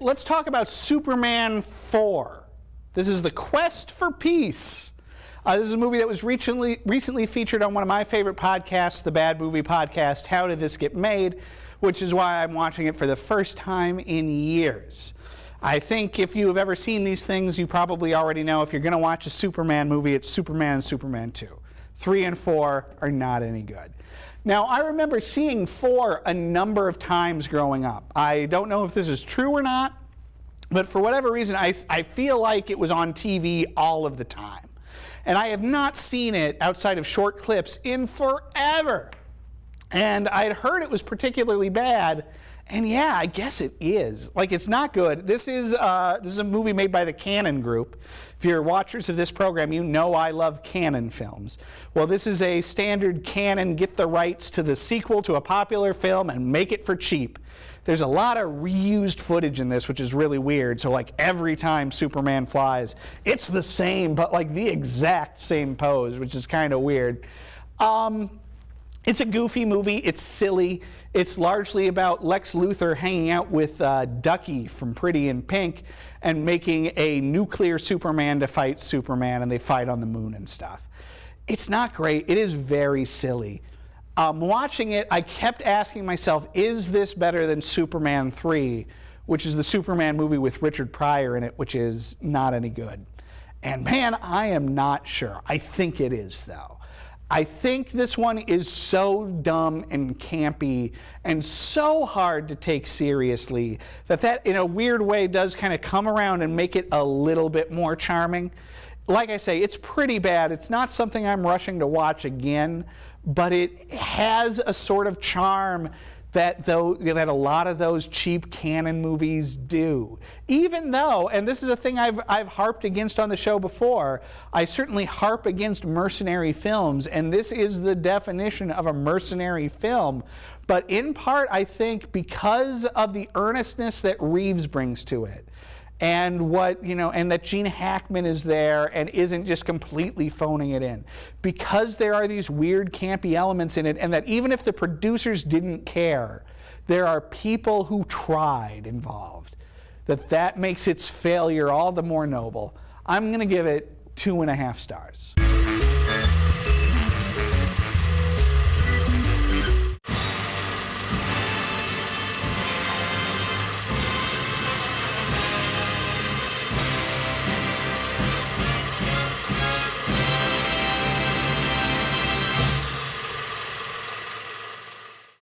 let's talk about Superman 4. This is The Quest for Peace. This is a movie that was recently featured on one of my favorite podcasts, the Bad Movie Podcast, How Did This Get Made?, which is why I'm watching it for the first time in years. I think if you have ever seen these things, you probably already know if you're going to watch a Superman movie, it's Superman and Superman 2. 3 and 4 are not any good. Now, I remember seeing 4 a number of times growing up. I don't know if this is true or not, but for whatever reason, I feel like it was on TV all of the time. And I have not seen it outside of short clips in forever. And I'd heard it was particularly bad, and yeah, I guess it is. Like, it's not good. This is a movie made by the Cannon Group. If you're watchers of this program, you know I love Cannon films. Well, this is a standard Cannon get the rights to the sequel to a popular film and make it for cheap. There's a lot of reused footage in this, which is really weird. So like every time Superman flies, it's the same, but like the exact same pose, which is kind of weird. It's a goofy movie. It's silly. It's largely about Lex Luthor hanging out with Ducky from Pretty in Pink and making a nuclear Superman to fight Superman, and they fight on the moon and stuff. It's not great. It is very silly. Watching it, I kept asking myself, is this better than Superman 3, which is the Superman movie with Richard Pryor in it, which is not any good. And man, I am not sure. I think it is, though. I think this one is so dumb and campy and so hard to take seriously that in a weird way does kind of come around and make it a little bit more charming. Like I say, it's pretty bad. It's not something I'm rushing to watch again, but it has a sort of charm that a lot of those cheap Cannon movies do. Even though, and this is a thing I've harped against on the show before, I certainly harp against mercenary films, and this is the definition of a mercenary film. But in part, I think because of the earnestness that Reeves brings to it, and and that Gene Hackman is there and isn't just completely phoning it in. Because there are these weird campy elements in it, and that even if the producers didn't care, there are people who tried involved, that makes its failure all the more noble. I'm going to give it 2.5 stars.